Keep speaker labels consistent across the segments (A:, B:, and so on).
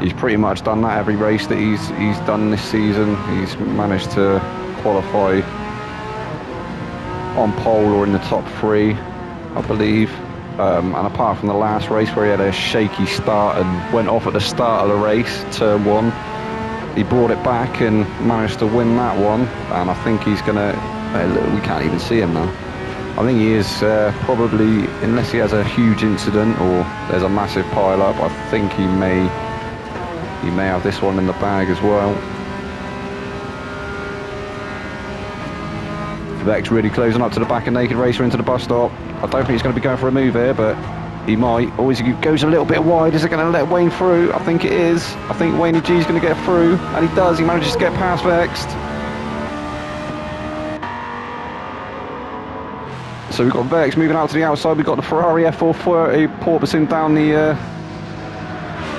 A: He's pretty much done that every race that he's done this season. He's managed to qualify on pole or in the top 3, I believe. And apart from the last race where he had a shaky start and went off at the start of the race, turn 1, he brought it back and managed to win that one. And I think he's gonna, we can't even see him now. I think he is probably, unless he has a huge incident or there's a massive pile up, I think he may have this one in the bag as well. Vex really closing up to the back of Naked Racer into the bus stop. I don't think he's going to be going for a move here, but he might. Always he goes a little bit wide. Is it going to let Wayne through? I think it is. I think Wayne G is going to get through, and he does. He manages to get past Vexed. So we've got Vex moving out to the outside. We've got the Ferrari F430 porpoising down the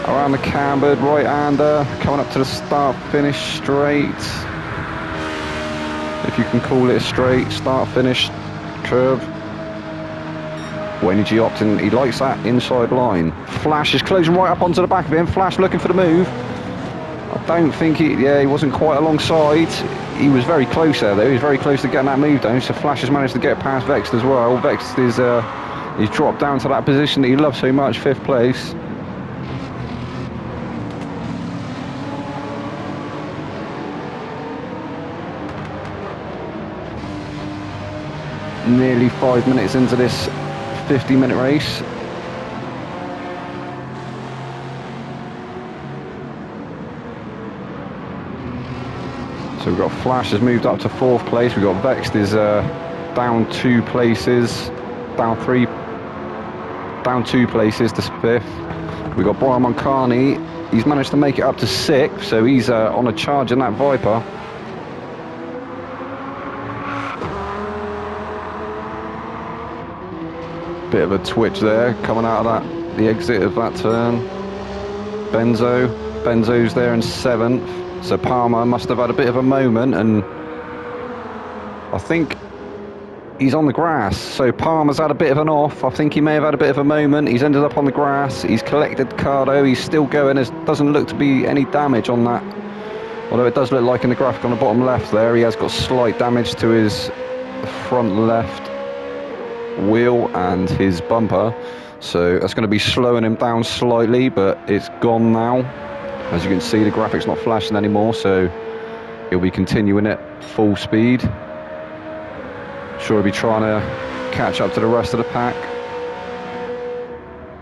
A: around the cambered right-hander, coming up to the start-finish straight. If you can call it a straight start-finish curve. Wayne G opting, he likes that inside line. Flash is closing right up onto the back of him. Flash looking for the move. I don't think he wasn't quite alongside. He was very close there though. He was very close to getting that move down. So Flash has managed to get past Vex as well. Vex is he's dropped down to that position that he loves so much, 5th place. Nearly 5 minutes into this 50-minute race. So we've got Flash has moved up to 4th place. We've got Vexed is down 2 places, down 2 places to 5th. We've got Brian Moncani. He's managed to make it up to 6th, so he's on a charge in that Viper. Bit of a twitch there coming out of the exit of that turn. Benzo's there in 7th. So Palmer must have had a bit of a moment, and I think he's on the grass. So Palmer's had a bit of an off. I think he may have had a bit of a moment. He's ended up on the grass. He's collected Cardo. He's still going. There doesn't look to be any damage on that. Although it does look like in the graphic on the bottom left there, he has got slight damage to his front left wheel and his bumper, so that's going to be slowing him down slightly, but it's gone now. As you can see, the graphic's not flashing anymore, so he'll be continuing at full speed. Sure, he'll be trying to catch up to the rest of the pack.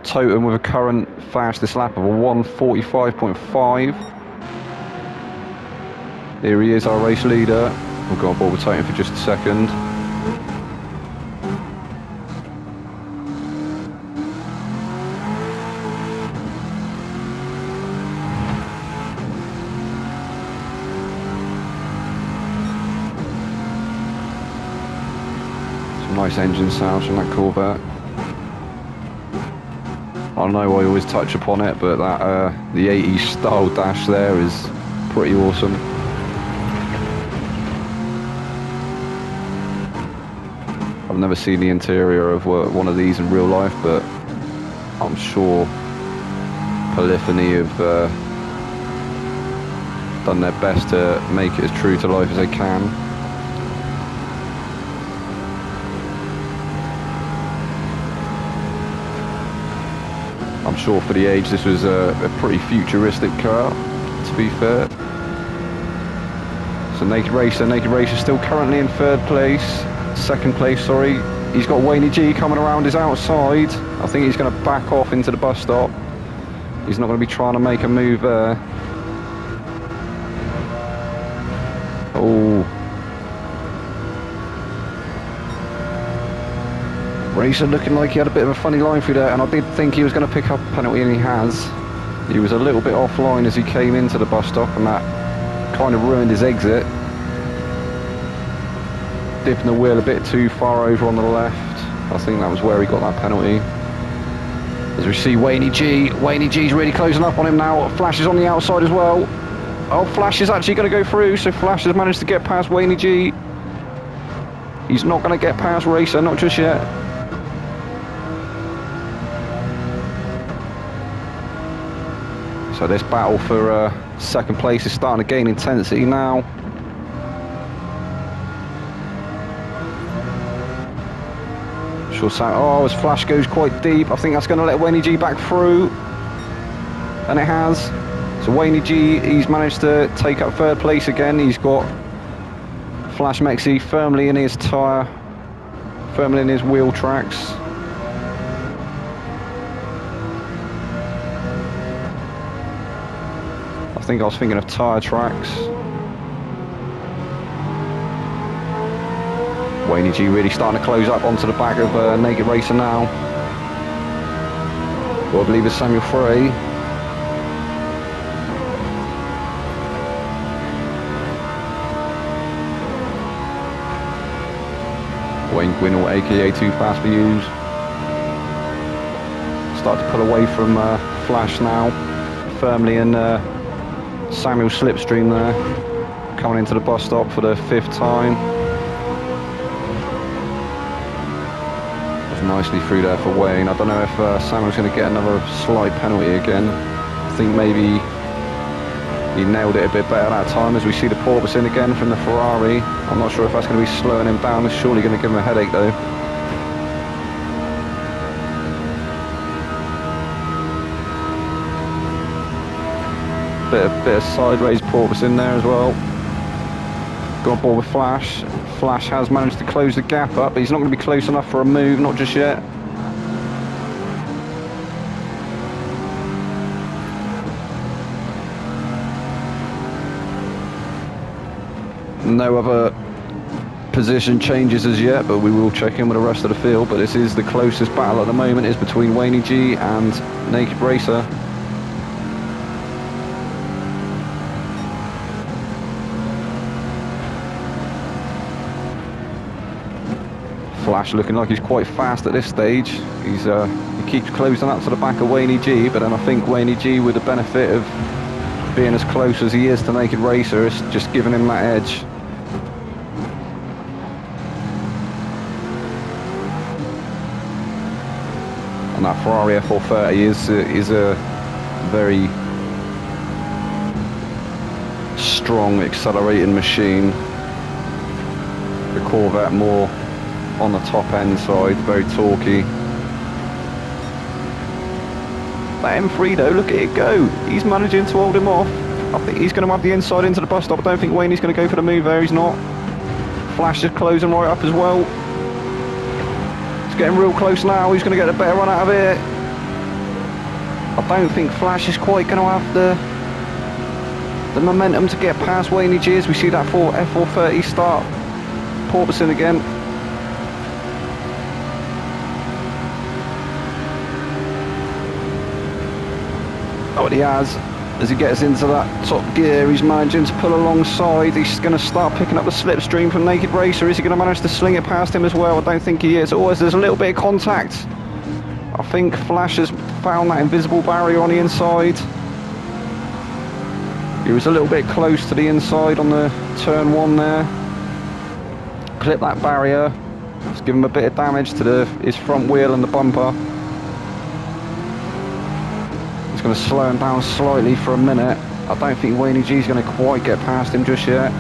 A: Totem with a current fastest lap of a 1:45.5. Here he is, our race leader. We'll go on board with Totem for just a second. Nice engine sounds from that Corvette. I know I always touch upon it, but that the 80s style dash there is pretty awesome. I've never seen the interior of one of these in real life, but I'm sure Polyphony have done their best to make it as true to life as they can. I'm sure for the age this was a pretty futuristic car, to be fair. So Naked Racer still currently in 3rd place, 2nd place, sorry. He's got Wayne G coming around his outside. I think he's going to back off into the bus stop. He's not going to be trying to make a move there. Oh. Racer looking like he had a bit of a funny line through there, and I did think he was going to pick up a penalty, and he has. He was a little bit offline as he came into the bus stop, and that kind of ruined his exit. Dipping the wheel a bit too far over on the left. I think that was where he got that penalty. As we see Wayne G's really closing up on him now. Flash is on the outside as well. Oh, Flash is actually going to go through, so Flash has managed to get past Wayne G. He's not going to get past Racer, not just yet. So this battle for second place is starting to gain intensity now. Sure, oh, as Flash goes quite deep, I think that's going to let Wayne G back through. And it has. So Wayne G, he's managed to take up third place again. He's got Flash Mexi firmly in his tyre, firmly in his wheel tracks. I think I was thinking of tyre tracks. Wayne G really starting to close up onto the back of Naked Racer now. Well, I believe it's Samuel Frey. Wayne Gwinnell, aka Too Fast for Yous. Start to pull away from Flash now. Firmly in Samuel slipstream there. Coming into the bus stop for the 5th time. Nicely through there for Wayne. I don't know if Samuel's going to get another slight penalty again. I think maybe he nailed it a bit better that time, as we see the porpoise in again from the Ferrari. I'm not sure if that's going to be slowing him down. It's surely going to give him a headache though. Bit of sideways porpoise in there as well. Got on board with Flash. Flash has managed to close the gap up, but he's not going to be close enough for a move, not just yet. No other position changes as yet, but we will check in with the rest of the field. But this is the closest battle at the moment, is between Wayne G and Naked Racer. Flash looking like he's quite fast at this stage. He keeps closing up to the back of Wayne G, but then I think Wayne G, with the benefit of being as close as he is to Naked Racer, is just giving him that edge. And that Ferrari F430 is a very strong accelerating machine. The Corvette more on the top end side, very torquey. That M3 though, look at it go. He's managing to hold him off. I think he's going to have the inside into the bus stop. I don't think Wayne's going to go for the move there. He's not. Flash is closing right up as well. It's getting real close now. He's going to get a better run out of it. I don't think Flash is quite going to have the momentum to get past Wayne G, as we see that F430 start porpoising again. What he has, as he gets into that top gear, he's managing to pull alongside. He's going to start picking up the slipstream from Naked Racer. Is he going to manage to sling it past him as well? I don't think he is. Always there's a little bit of contact. I think Flash has found that invisible barrier on the inside. He was a little bit close to the inside on the turn 1 there. Clip that barrier. Let's give him a bit of damage to his front wheel and the bumper. It's going to slow him down slightly for a minute. I don't think Wayne G's going to quite get past him just yet.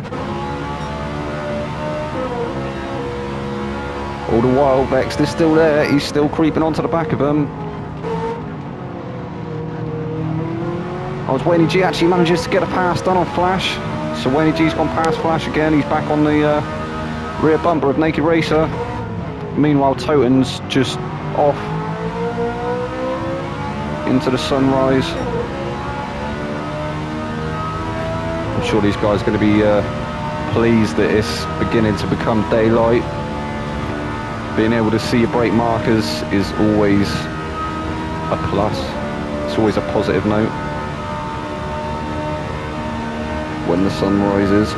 A: All the while, Vext is still there. He's still creeping onto the back of him. As Wayne G actually manages to get a pass done on Flash. So Wayne G's gone past Flash again. He's back on the rear bumper of Naked Racer. Meanwhile, Toten's just off into the sunrise. I'm sure these guys are going to be pleased that it's beginning to become daylight. Being able to see your brake markers is always a plus. It's always a positive note when the sun rises.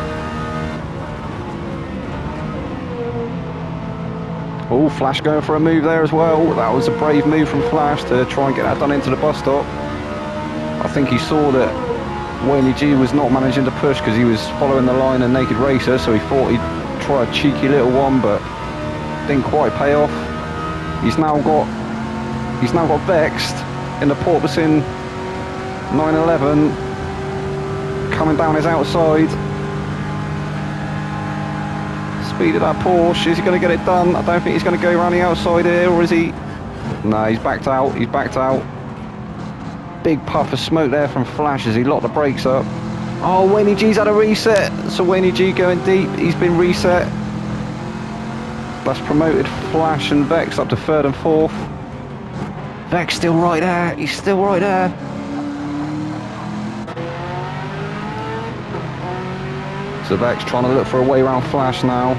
A: Oh, Flash going for a move there as well. That was a brave move from Flash to try and get that done into the bus stop. I think he saw that Wayne G was not managing to push because he was following the line of Naked Racer, so he thought he'd try a cheeky little one, but didn't quite pay off. He's now got Vexed in the porpoising 911 coming down his outside. Speed of that Porsche. Is he going to get it done? I don't think he's going to go around the outside here, or is he? No, he's backed out. He's backed out. Big puff of smoke there from Flash as he locked the brakes up. Oh, Wayne G's had a reset. So Wayne G going deep. He's been reset. That's promoted Flash and Vex up to 3rd and 4th. Vex still right there. He's still right there. So Vex trying to look for a way around Flash now.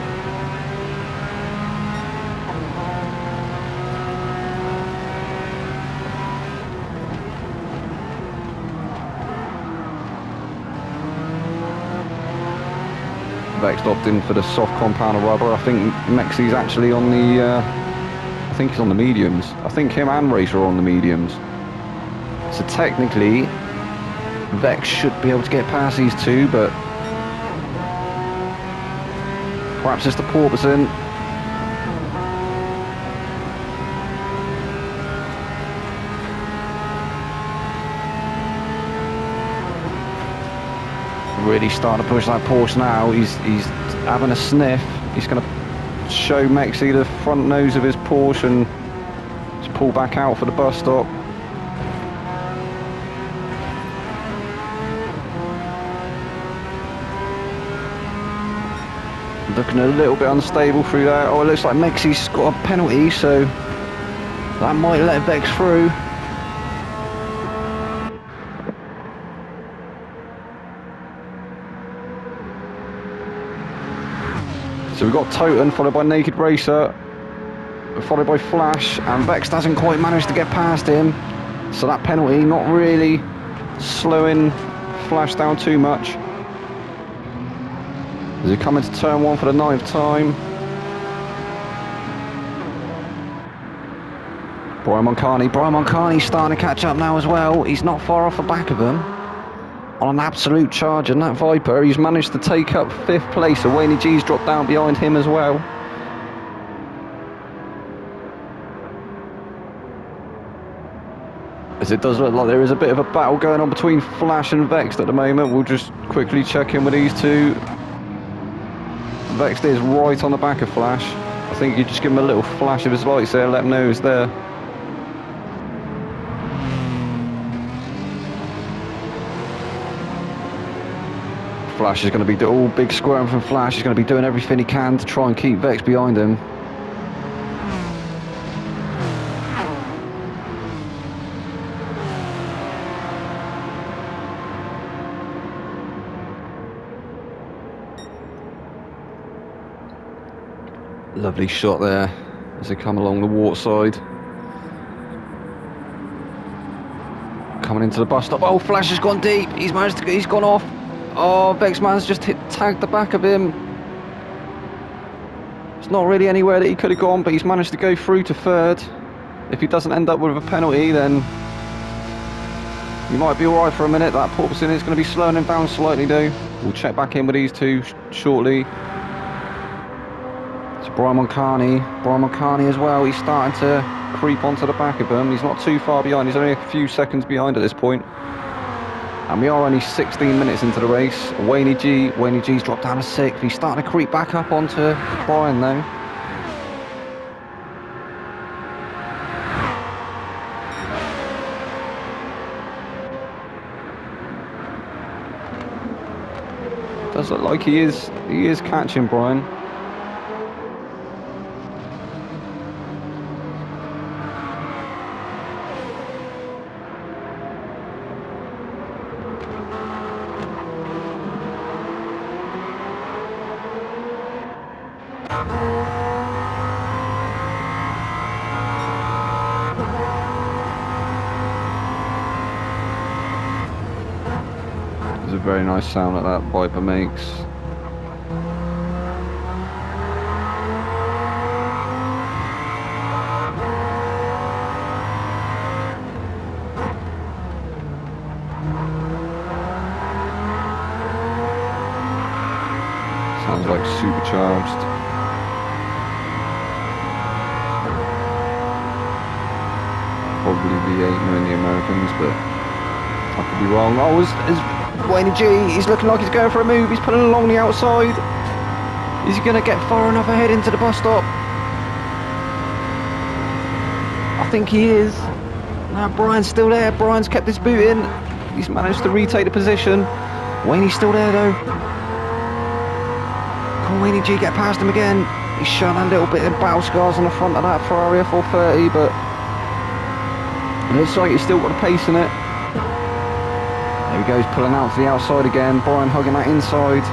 A: Vex stopped in for the soft compound of rubber. I think Mexi's actually on the, I think he's on the mediums. I think him and Racer are on the mediums. So technically, Vex should be able to get past these two, but perhaps it's the porpoising. Really starting to push that Porsche now. He's having a sniff. He's going to show Mexi the front nose of his Porsche and just pull back out for the bus stop. Looking a little bit unstable through there. Oh, it looks like Mexi's got a penalty, so that might let Vex through. So we've got Toten followed by Naked Racer, followed by Flash, and Vex hasn't quite managed to get past him. So that penalty not really slowing Flash down too much. As he comes into turn 1 for the 9th time. Brian Moncani's starting to catch up now as well. He's not far off the back of him. On an absolute charge, and that Viper, he's managed to take up 5th place. So Wayne G's dropped down behind him as well. As it does look like there is a bit of a battle going on between Flash and Vex at the moment. We'll just quickly check in with these two. Vex is right on the back of Flash. I think you just give him a little flash of his lights there, let him know he's there. Flash is going to be all big squirm from Flash. He's going to be doing everything he can to try and keep Vex behind him. Lovely shot there as they come along the water side. Coming into the bus stop. Oh, Flash has gone deep. He's gone off. Oh, Vexman's just tagged the back of him. It's not really anywhere that he could have gone, but he's managed to go through to 3rd. If he doesn't end up with a penalty, then he might be alright for a minute. That porpoising is going to be slowing him down slightly though. We'll check back in with these two shortly. It's Brian Moncani as well. He's starting to creep onto the back of him. He's not too far behind. He's only a few seconds behind at this point. And we are only 16 minutes into the race. Wayne G's dropped down to 6th. He's starting to creep back up onto Brian though. Does look like he is catching Brian. It's a very nice sound that Viper makes. Sounds like supercharged. Probably V8 knowing the Americans, but I could be wrong. Oh, is Wayne G, he's looking like he's going for a move. He's pulling along the outside. Is he going to get far enough ahead into the bus stop? I think he is. Now Brian's still there. Brian's kept his boot in. He's managed to retake the position. Wayne's still there though. Can Wayne G get past him again? He's shown a little bit of battle scars on the front of that Ferrari F430, but it looks like he's still got the pace in it. There he goes, pulling out to the outside again. Brian hugging that inside.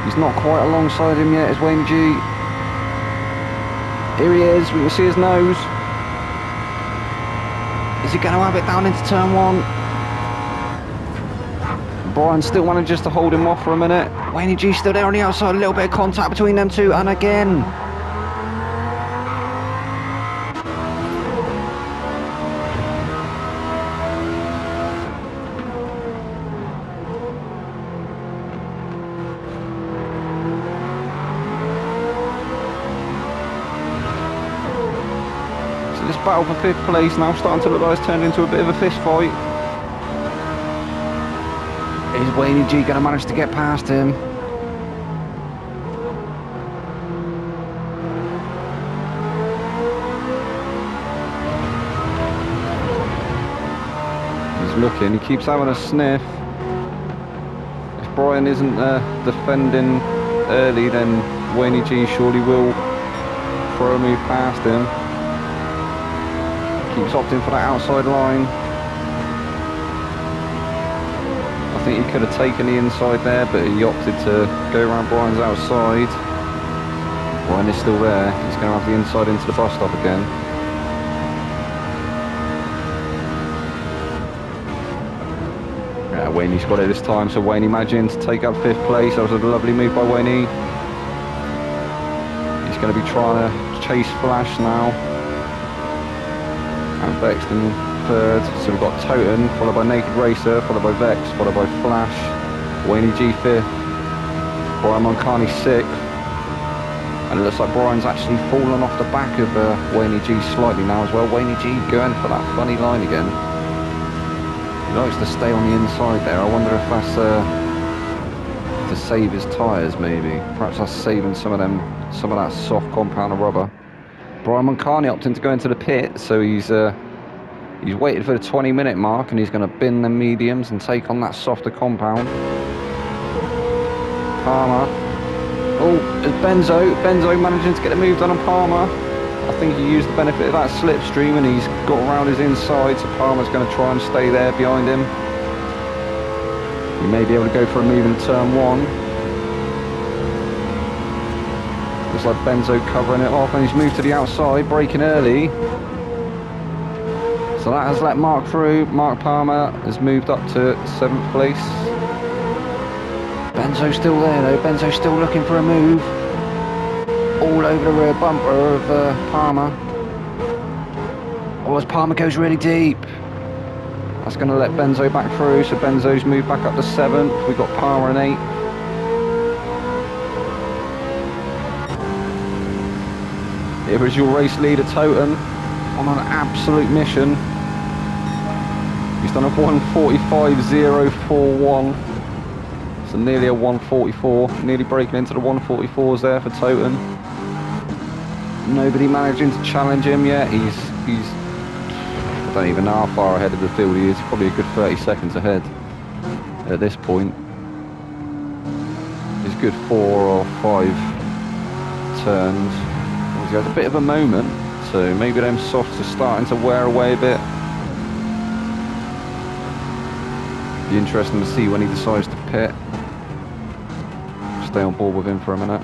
A: He's not quite alongside him yet, is Wayne G. Here he is, we can see his nose. Is he going to have it down into turn one? Brian still manages to hold him off for a minute. Wayne G still there on the outside, a little bit of contact between them two, and again. So this battle for 5th place now starting to look like it's turned into a bit of a fist fight. Is Wayne G going to manage to get past him? He's looking, he keeps having a sniff. If Brian isn't defending early, then Wayne G surely will throw a move past him. Keeps opting for that outside line. I think he could have taken the inside there, but he opted to go around Brian's outside. Brian is still there. He's going to have the inside into the bus stop again. Yeah, Wayne's got it this time, so Wayne managing to take up 5th place. That was a lovely move by Wayne. He's going to be trying to chase Flash now. And Vex in 3rd, so we've got Toten, followed by Naked Racer, followed by Vex, followed by Flash, Wayne G 5th, Brian Moncani 6th, and it looks like Brian's actually fallen off the back of Wayne G slightly now as well. Wayne G going for that funny line again. He likes to stay on the inside there. I wonder if that's to save his tyres maybe. Perhaps that's saving some of that soft compound of rubber. Brian Moncani opting to go into the pit, so he's waited for the 20-minute mark, and he's going to bin the mediums and take on that softer compound. Palmer. Oh, there's Benzo managing to get a move done on Palmer. I think he used the benefit of that slipstream, and he's got around his inside, so Palmer's going to try and stay there behind him. He may be able to go for a move in turn 1. Looks like Benzo covering it off, and he's moved to the outside, braking early. So that has let Mark through. Mark Palmer has moved up to 7th place. Benzo's still there though. Benzo's still looking for a move. All over the rear bumper of Palmer. Oh, as Palmer goes really deep. That's going to let Benzo back through. So Benzo's moved back up to 7th. We've got Palmer in 8th. Here is your race leader, Toten, on an absolute mission. He's done a 1:45.041, so nearly a 1:44, nearly breaking into the 1:44s there for Toten. Nobody managing to challenge him yet. He's I don't even know how far ahead of the field he is. Probably a good 30 seconds ahead at this point. He's good 4 or 5 turns. He has a bit of a moment, so maybe them softs are starting to wear away a bit. Be interesting to see when he decides to pit. Stay on board with him for a minute.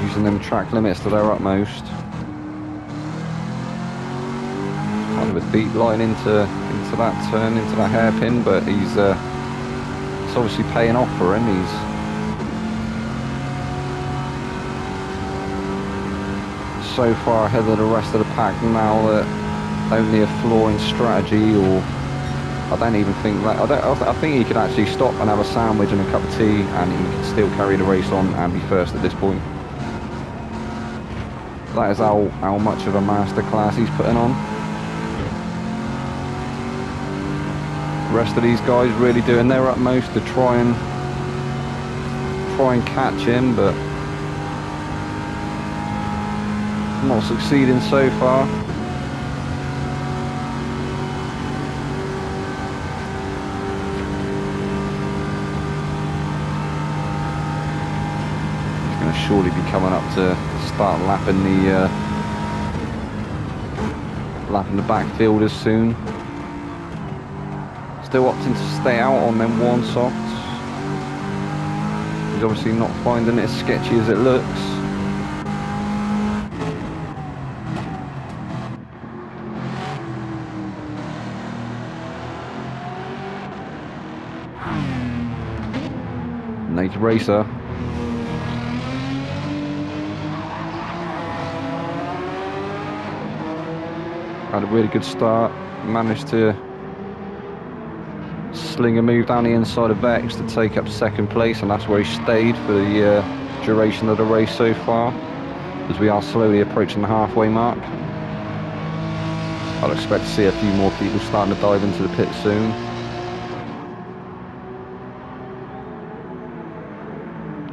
A: Using them track limits to their utmost. Kind of a deep line into that turn, into that hairpin, but it's obviously paying off for him. He's so far ahead of the rest of the pack now that only a flaw in strategy, or I don't even think that. I think he could actually stop and have a sandwich and a cup of tea, and he could still carry the race on and be first at this point. That is how much of a masterclass he's putting on. The rest of these guys really doing their utmost to try and catch him, but not succeeding so far. He's going to surely be coming up to start lapping the backfielders soon. Still opting to stay out on them worn softs. He's obviously not finding it as sketchy as it looks. Naked Racer. Had a really good start. Managed to sling a move down the inside of Vex to take up second place, and that's where he stayed for the duration of the race so far, as we are slowly approaching the halfway mark. I'll expect to see a few more people starting to dive into the pit soon.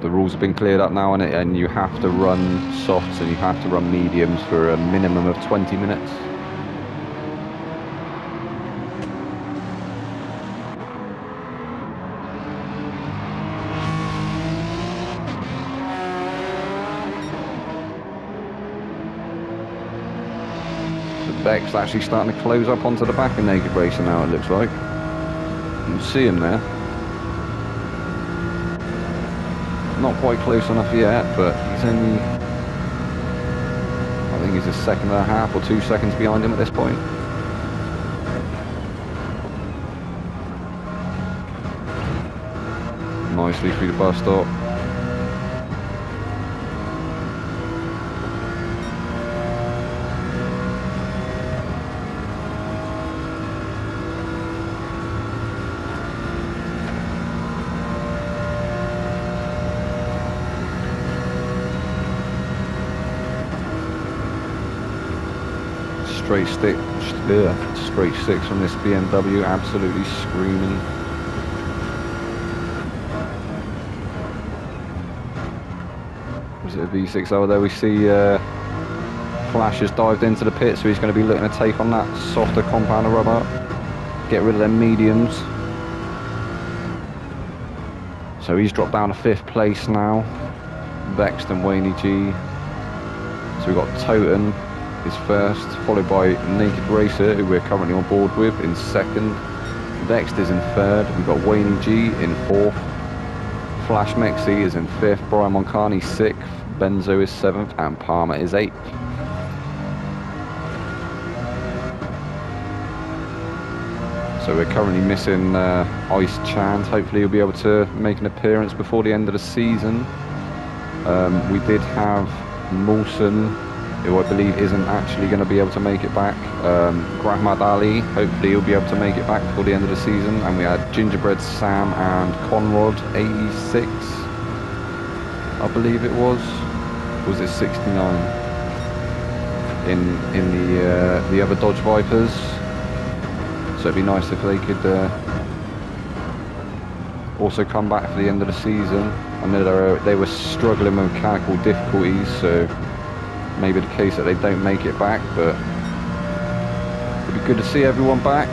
A: The rules have been cleared up now, and you have to run softs and you have to run mediums for a minimum of 20 minutes. Beck's actually starting to close up onto the back of Naked Racer now, it looks like. You can see him there. Not quite close enough yet, but he's only, I think he's a second and a half or 2 seconds behind him at this point. Nicely through the bus stop. Straight six from this BMW, absolutely screaming. Was it a V6? Oh, there we see Flash has dived into the pit, so he's going to be looking to take on that softer compound of rubber, get rid of them mediums. So he's dropped down to 5th place now. Vexed and Wayne G. So we've got Toten is first, followed by Naked Racer, who we're currently on board with, in second. Vexed is in third. We've got Wayne G in 4th. Flash Mexi is in 5th. Brian Moncani 6th. Benzo is 7th, and Palmer is 8th. So we're currently missing Ice Chand. Hopefully he'll be able to make an appearance before the end of the season. We did have Mawson, who I believe isn't actually going to be able to make it back. Grahmad Ali, hopefully he'll be able to make it back before the end of the season. And we had Gingerbread Sam and Conrad 86, I believe it was it 69 in the other Dodge Vipers. So it'd be nice if they could also come back for the end of the season. I know they were struggling with mechanical difficulties, so maybe the case that they don't make it back, but it'd be good to see everyone back.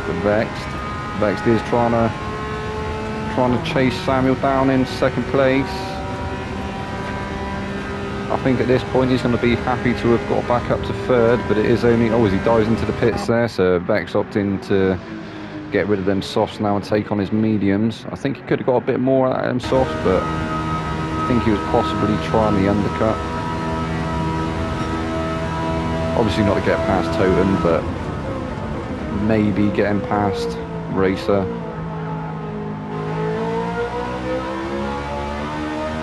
A: The Vexed is trying to chase Samuel down in 2nd place. I think at this point he's going to be happy to have got back up to 3rd, but it is only, as he dives into the pits there, so Vex opting to get rid of them softs now and take on his mediums. I think he could have got a bit more out of them softs, but I think he was possibly trying the undercut. Obviously not to get past Toten, but maybe getting past Racer.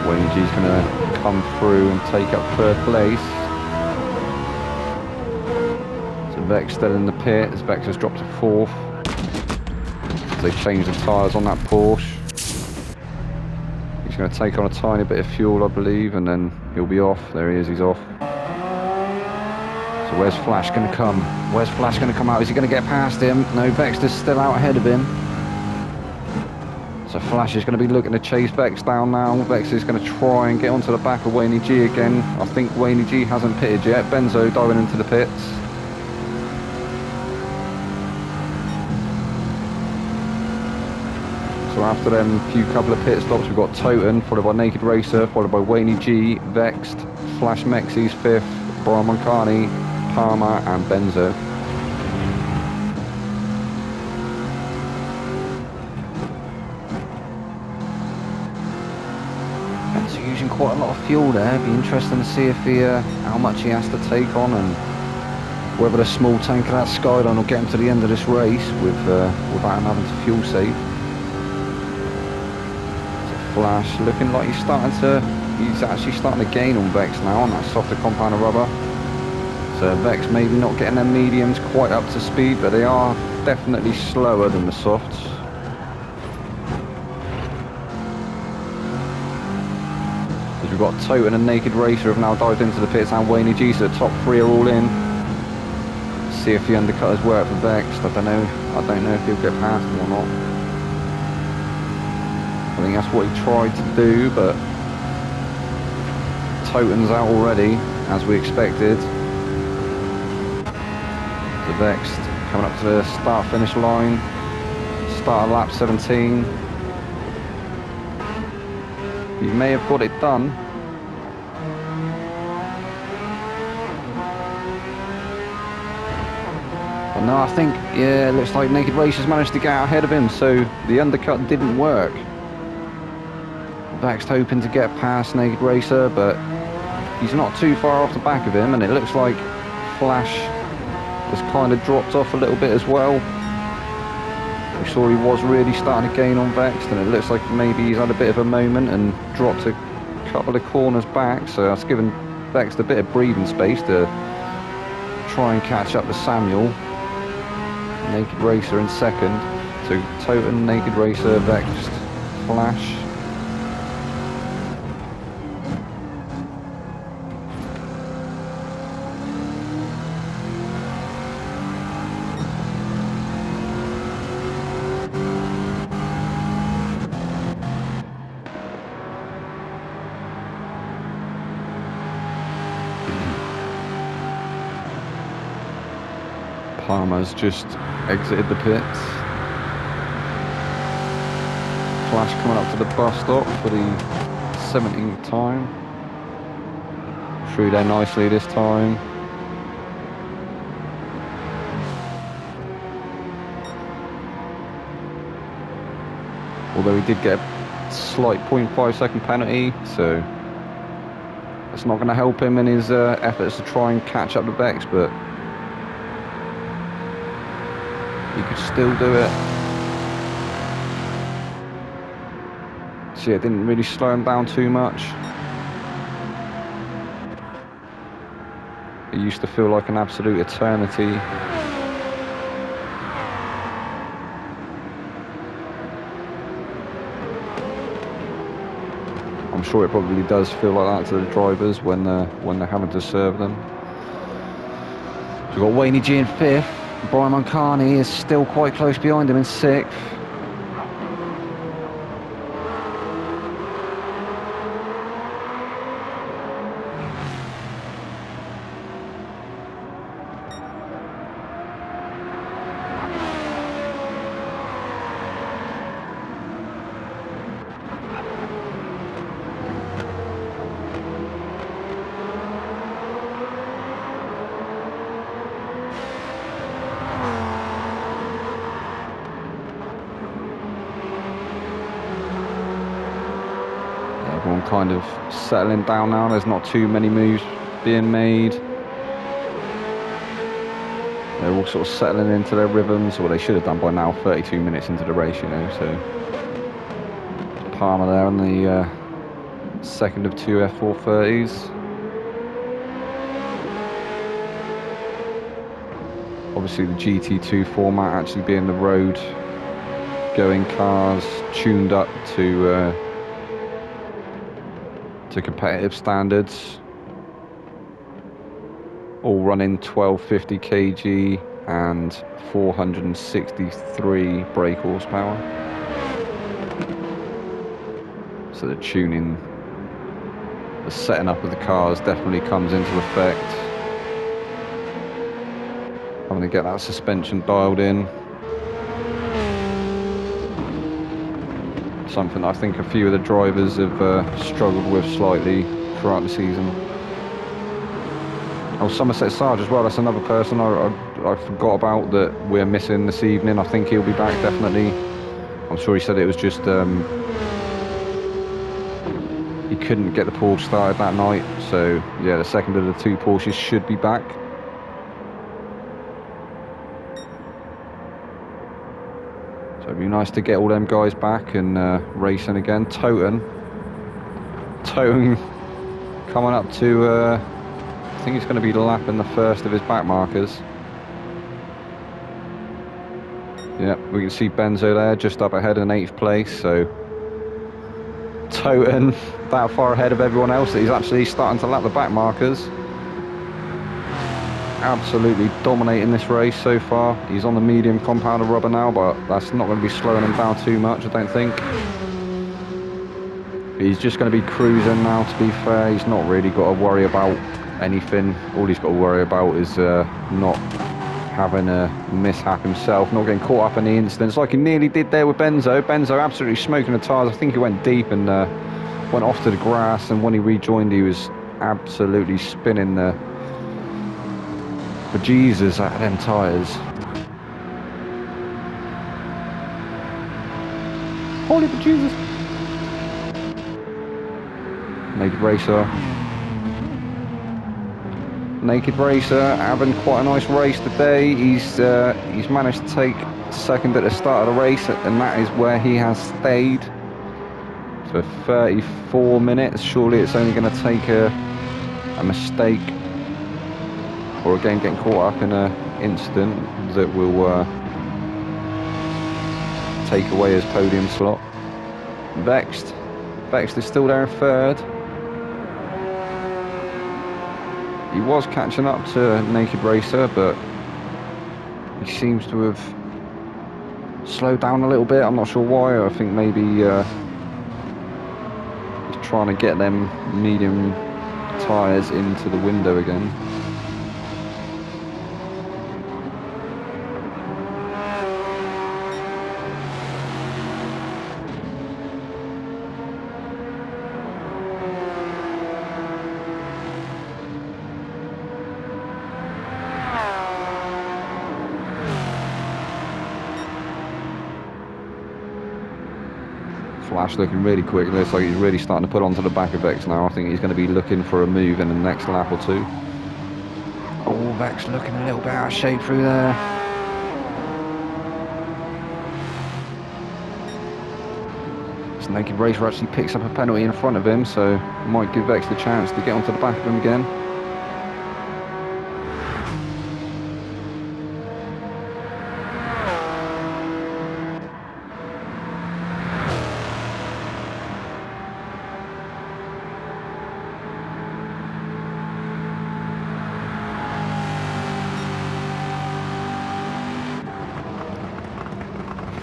A: Wayne G's going to come through and take up 3rd place. So Vex still in the pit, as Vex has dropped to 4th. They changed the tyres on that Porsche. He's He's going to take on a tiny bit of fuel, I believe, and then he'll be off. There he is, he's off. So where's Flash going to come? Where's Flash going to come out? Is he going to get past him? No, Vexter's still out ahead of him. So Flash is going to be looking to chase Vex down now. Vex is going to try and get onto the back of Wayne G again. I think Wayne G hasn't pitted yet. Benzo diving into the pits. So after them few couple of pit stops, we've got Toten, followed by Naked Racer, followed by Wayne G, Vexed, Flash Mexi's 5th, Brian Moncani, Palmer and Benzo. Benzo using quite a lot of fuel there. It'd be interesting to see if he, how much he has to take on and whether the small tank of that Skylon will get him to the end of this race without him having to fuel save. Flash looking like he's actually starting to gain on Vex now on that softer compound of rubber. So Vex maybe not getting their mediums quite up to speed, but they are definitely slower than the softs. As we've got Toten and Naked Racer have now dived into the pits, and Wayne G, so the top 3 are all in. See if the undercutters work for Vex. I don't know if he'll get past him or not. I think that's what he tried to do, but Toten's out already, as we expected. The Vexed coming up to the start-finish line. Start of lap 17. He may have got it done. But no, I think, yeah, it looks like Naked Racer's managed to get out ahead of him, so the undercut didn't work. Vexed hoping to get past Naked Racer, but he's not too far off the back of him, and it looks like Flash has kind of dropped off a little bit as well. We saw he was really starting to gain on Vexed, and it looks like maybe he's had a bit of a moment and dropped a couple of corners back, so that's given Vexed a bit of breathing space to try and catch up to Samuel. Naked Racer in second, so Toten, Naked Racer, Vexed, Flash. Palmer's just exited the pits. Flash coming up to the bus stop for the 17th time. Through there nicely this time. Although he did get a slight 0.5 second penalty, so that's not going to help him in his efforts to try and catch up the Vex, but he could still do it. See, it didn't really slow him down too much. It used to feel like an absolute eternity. I'm sure it probably does feel like that to the drivers when they're having to serve them. So we've got Wayne G in 5th. Brian Moncani is still quite close behind him in 6th. Everyone kind of settling down now. There's not too many moves being made. They're all sort of settling into their rhythms, or they should have done by now, 32 minutes into the race, you know. So Palmer there on the second of 2 F430s. Obviously the GT2 format actually being the road going cars tuned up to to competitive standards. All running 1250 kg and 463 brake horsepower. So the tuning, the setting up of the cars definitely comes into effect. I'm going to get that suspension dialed in. Something I think a few of the drivers have struggled with slightly throughout the season. Oh, Somerset Sarge as well, that's another person I forgot about that we're missing this evening. I think he'll be back definitely. I'm sure he said it was just he couldn't get the Porsche started that night. So yeah, the second of the two Porsches should be back. So it'd be nice to get all them guys back and racing again. Toten coming up to, I think he's going to be lapping the first of his back markers. Yeah, we can see Benzo there just up ahead in 8th place. So Toten that far ahead of everyone else that he's actually starting to lap the back markers. Absolutely dominating this race so far. He's on the medium compounder rubber now, but that's not going to be slowing him down too much, I don't think. He's just going to be cruising now, to be fair. He's not really got to worry about anything. All he's got to worry about is not having a mishap himself, not getting caught up in the incidents like he nearly did there with Benzo. Benzo absolutely smoking the tyres. I think he went deep and went off to the grass, and when he rejoined he was absolutely spinning the bejesus out of them tyres. Holy bejesus. Naked Racer having quite a nice race today. He's managed to take second at the start of the race, and that is where he has stayed for 34 minutes. Surely it's only going to take a mistake or again getting caught up in an incident that will take away his podium slot. Vexed is still there in third. He was catching up to Naked Racer, but he seems to have slowed down a little bit. I'm not sure why. I think maybe he's trying to get them medium tyres into the window again. Flash looking really quick. Looks like he's really starting to put onto the back of Vex now. I think he's going to be looking for a move in the next lap or two. Oh, Vex looking a little bit out of shape through there. This Naked Racer actually picks up a penalty in front of him, so might give Vex the chance to get onto the back of him again.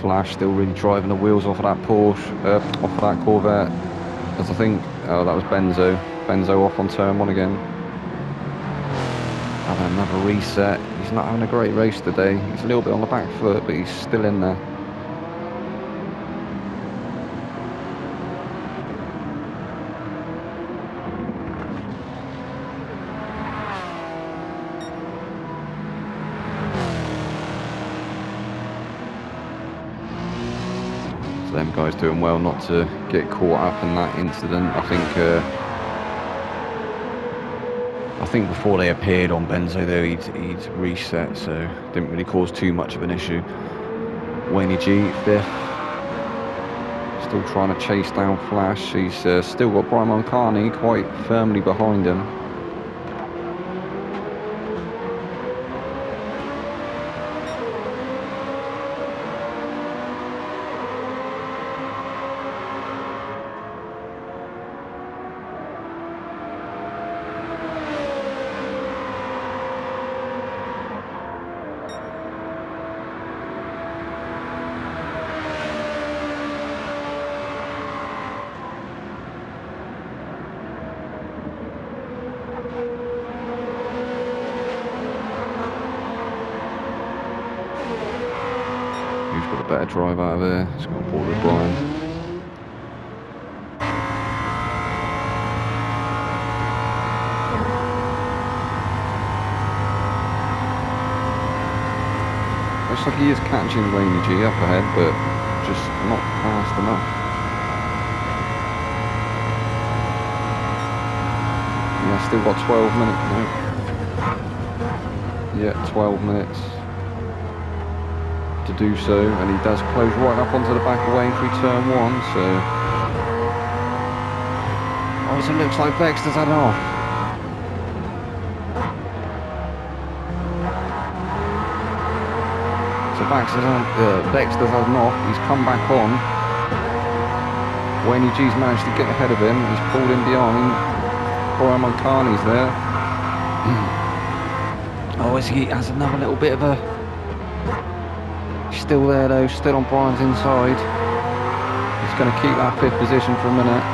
A: Flash still really driving the wheels off of that Porsche, off of that Corvette. As I think, oh, that was Benzo. Benzo off on turn one again. Having another reset. He's not having a great race today. He's a little bit on the back foot, but he's still in there. Them guys doing well not to get caught up in that incident. I think before they appeared on Benzo though, he'd reset, so didn't really cause too much of an issue. Wayne G, 5th. Still trying to chase down Flash. He's still got Brian Moncani quite firmly behind him. a better drive out of there. Let's go on board with Brian. Looks like he is catching Wayne G up ahead, but just not fast enough. Yeah, still got 12 minutes. No. Yeah, 12 minutes to do so, and he does close right up onto the back of Wayne through turn 1, so... Oh, so it looks like Vexter's had off. So Vexter's had off, he's come back on. Wayne G's managed to get ahead of him, he's pulled in behind. Brian Moncani's there. Oh, he has another little bit of a... Still there though, still on Brian's inside. He's going to keep that 5th position for a minute.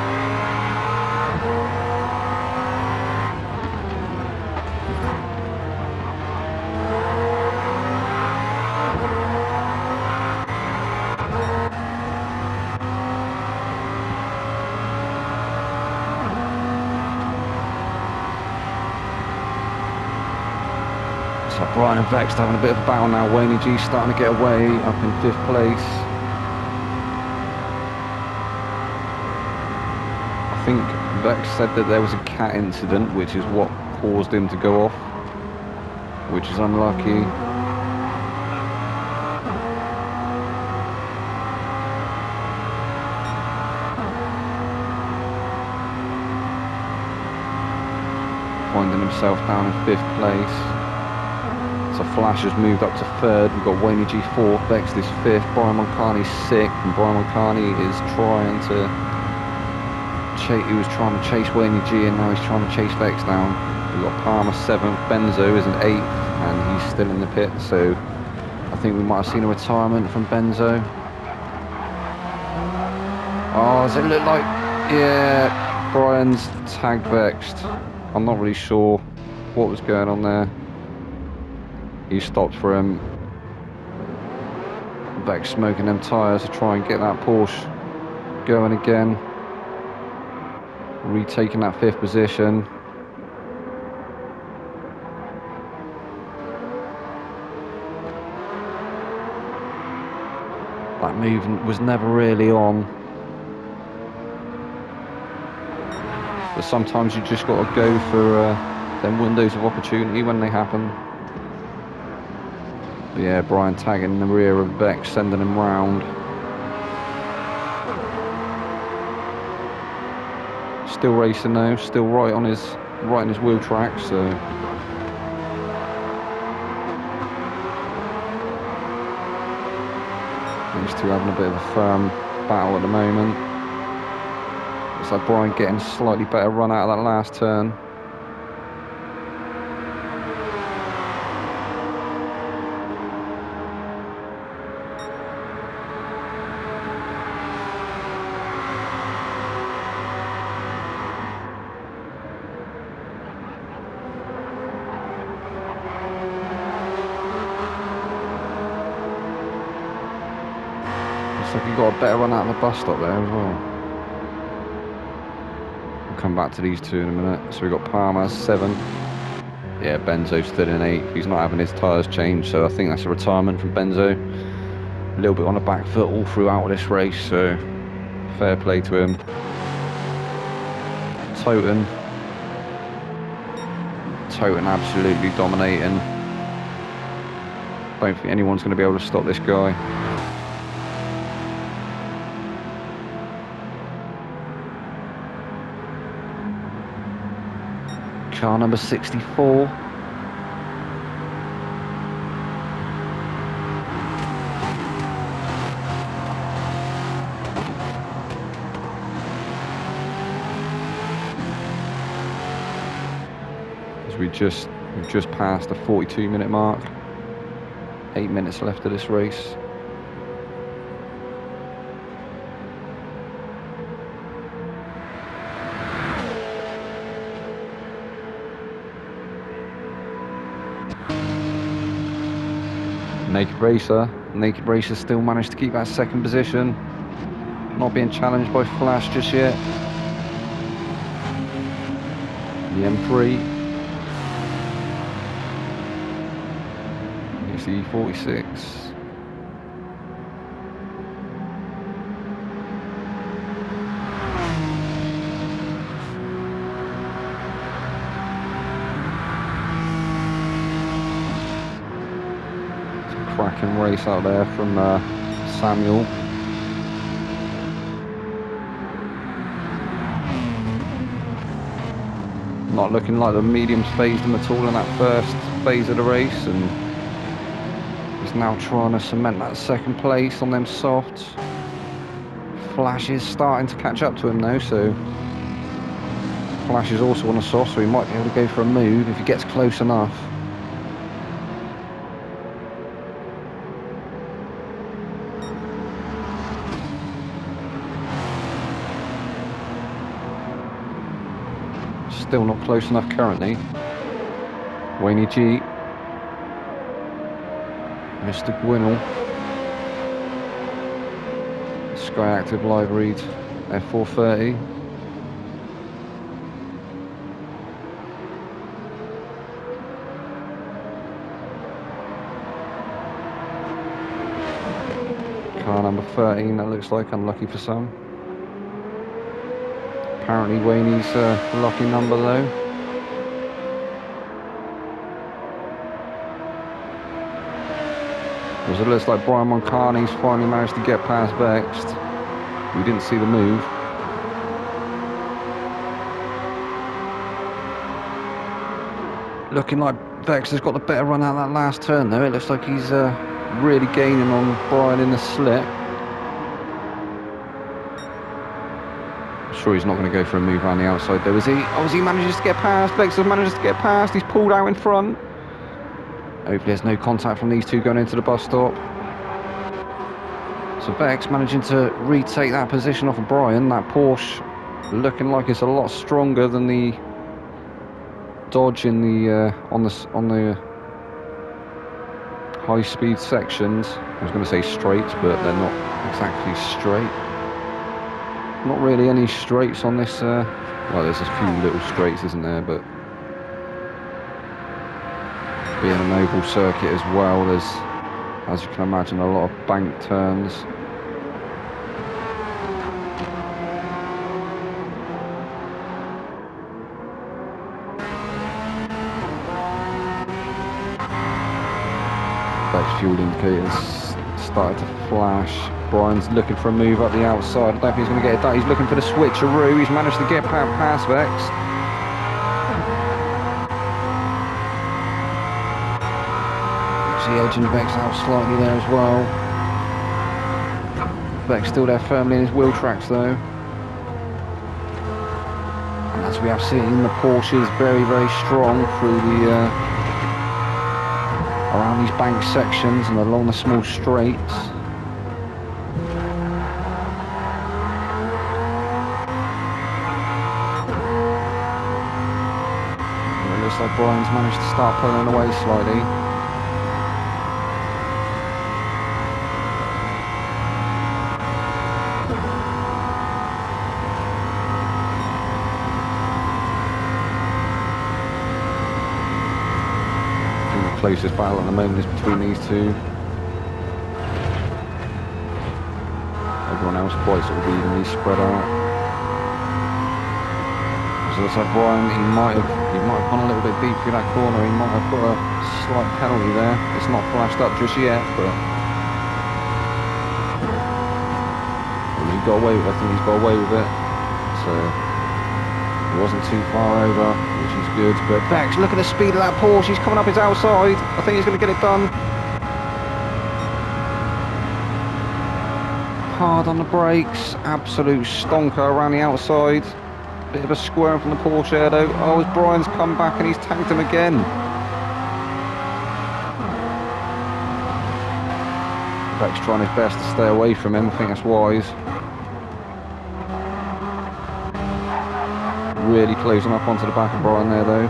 A: So Brian and Vex having a bit of a battle now. Wayne G starting to get away, up in 5th place. I think Vex said that there was a cat incident, which is what caused him to go off, which is unlucky. Finding himself down in 5th place. So Flash has moved up to 3rd. We've got Wayne G 4th, Vex is 5th, Brian Moncani 6th, and Brian Moncani is trying to chase. He was trying to chase Wayne G, and now he's trying to chase Vex down. We've got Palmer 7th, Benzo is in 8th, and he's still in the pit. So I think we might have seen a retirement from Benzo. Oh, does it look like? Yeah, Brian's tagged Vexed. I'm not really sure what was going on there. He stopped for him. Vex smoking them tyres to try and get that Porsche going again. Retaking that 5th position. That movement was never really on. But sometimes you just got to go for them windows of opportunity when they happen. But yeah, Brian tagging in the rear of Vex, sending him round. Still racing though, still right on his wheel track, so these two having a bit of a firm battle at the moment. Looks like Brian getting a slightly better run out of that last turn. Looks like he got a better run out of the bus stop there as well. We'll come back to these two in a minute. So we've got Palmer 7th. Yeah, Benzo still in 8th. He's not having his tyres changed, so I think that's a retirement from Benzo. A little bit on the back foot all throughout this race, so fair play to him. Toten absolutely dominating. Don't think anyone's going to be able to stop this guy. Car number 64. As we've just passed the 42-minute mark. 8 minutes left of this race. Naked Racer Naked Racer still managed to keep that second position. Not being challenged by Flash just yet. The M3. It's the E46. Cracking race out there from Samuel. Not looking like the mediums phased him at all in that first phase of the race, and he's now trying to cement that second place on them softs. Flash is starting to catch up to him though, so Flash is also on a soft, so he might be able to go for a move if he gets close enough. Still not close enough currently. Wayne G. Mr. Gwinnell. Sky Active Live Read F430. Car number 13, that looks like unlucky for some. Apparently Wayne's lucky number though. As it looks like Brian Moncani's finally managed to get past Vexed. We didn't see the move. Looking like Vex has got the better run out that last turn though. It looks like he's really gaining on Brian in the slip. Sure he's not going to go for a move around the outside though, is he? Oh, as he manages to get past, Vex has managed to get past, he's pulled out in front. Hopefully there's no contact from these two going into the bus stop. So Vex managing to retake that position off of Brian. That Porsche looking like it's a lot stronger than the Dodge in the on the high speed sections. I was going to say straights, but they're not exactly straight. Not really any straights on this, well there's a few little straights isn't there, but being an oval circuit as well, there's, as you can imagine, a lot of bank turns. Vex fuel indicators started to flash. Brian's looking for a move up the outside. I don't think he's going to get it done. He's looking for the switcheroo. He's managed to get past Vex. See edging Vex out slightly there as well. Vex still there firmly in his wheel tracks though. And as we have seen, the Porsche is very, very strong through the around these bank sections and along the small straights. It looks like Brian's managed to start pulling away slightly. Closest battle at the moment is between these two. Everyone else quite sort of evenly spread out. So it looks like Brian, he might have gone a little bit deep through that corner. He might have got a slight penalty there. It's not flashed up just yet, but well, he got away with it. I think he's got away with it. So it wasn't too far over, which is good. But Vex, look at the speed of that Porsche. He's coming up his outside. I think he's going to get it done. Hard on the brakes. Absolute stonker around the outside. Bit of a squirm from the Porsche though. Oh, as Brian's come back and he's tanked him again. Vex trying his best to stay away from him. I think that's wise. Really closing up onto the back of Brian there though.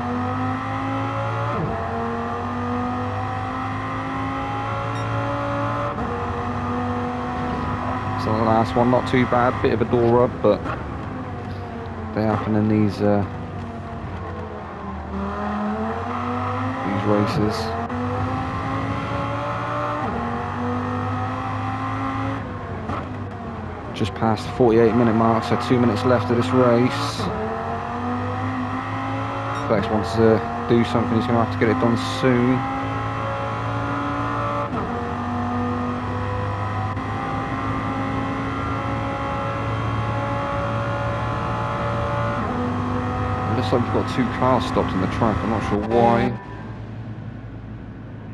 A: last one, not too bad. Bit of a door rub, but they happen in these races. Just past the 48-minute mark, so 2 minutes left of this race. Bex wants to do something, he's going to have to get it done soon. It looks like we've got 2 cars stopped on the track, I'm not sure why.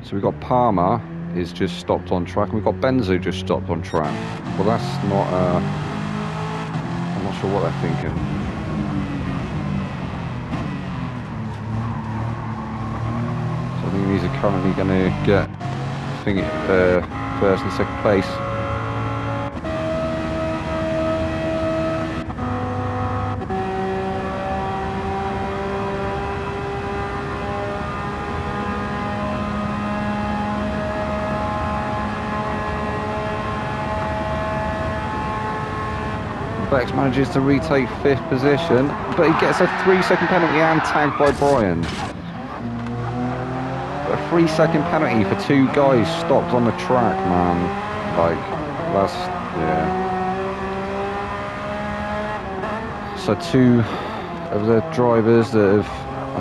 A: So we've got Palmer is just stopped on track, and we've got Benzo just stopped on track. Well, that's not, I'm not sure what they're thinking. So I think these are currently going to get, first and second place. Bex manages to retake 5th position, but he gets a 3-second penalty and tagged by Brian. A 3-second penalty for 2 guys stopped on the track, man. Like, that's, yeah. So 2 of the drivers that have,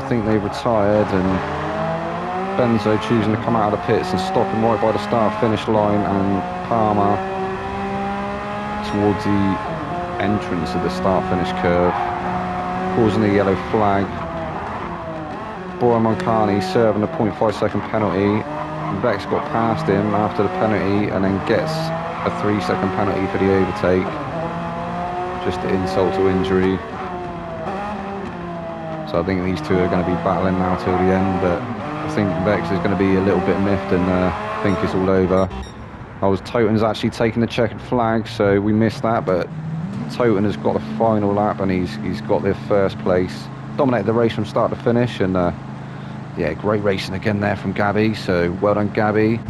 A: I think they retired, and Benzo choosing to come out of the pits and stopping right by the start-finish line, and Palmer towards the entrance of the start-finish curve, causing a yellow flag. Brian Moncani serving a 0.5-second penalty. Vex got past him after the penalty and then gets a 3-second penalty for the overtake. Just insult to injury. So I think these 2 are going to be battling now till the end, but I think Vex is going to be a little bit miffed and think it's all over. Toten's actually taking the checkered flag, so we missed that, but Toten has got the final lap and he's got their first place. Dominated the race from start to finish, and yeah, great racing again there from Gabby, so well done Gabby.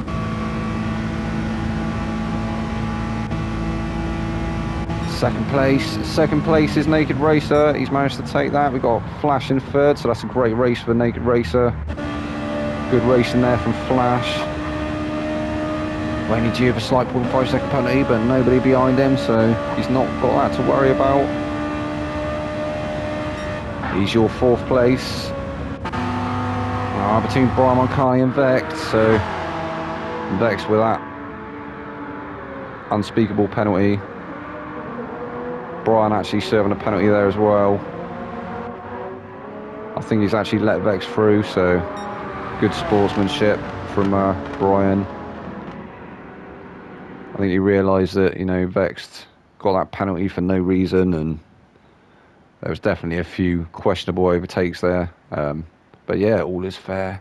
A: Second place is Naked Racer, he's managed to take that. We've got Flash in 3rd, so that's a great race for Naked Racer. Good racing there from Flash. Only due for a slight 0.5-second penalty, but nobody behind him, so he's not got that to worry about. He's your 4th place. Between Brian Moncani and Vex, so Vex with that unspeakable penalty. Brian actually serving a penalty there as well. I think he's actually let Vex through, so good sportsmanship from Brian. I think he realised that, you know, Vex got that penalty for no reason, and there was definitely a few questionable overtakes there. But yeah, all is fair.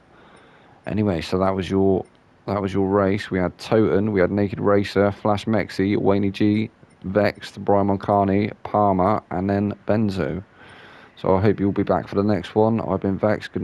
A: Anyway, so that was your race. We had Toten, we had Naked Racer, Flash Mexi, Wayne G, Vex, Brian Moncani, Palmer, and then Benzo. So I hope you'll be back for the next one. I've been Vex. Good night.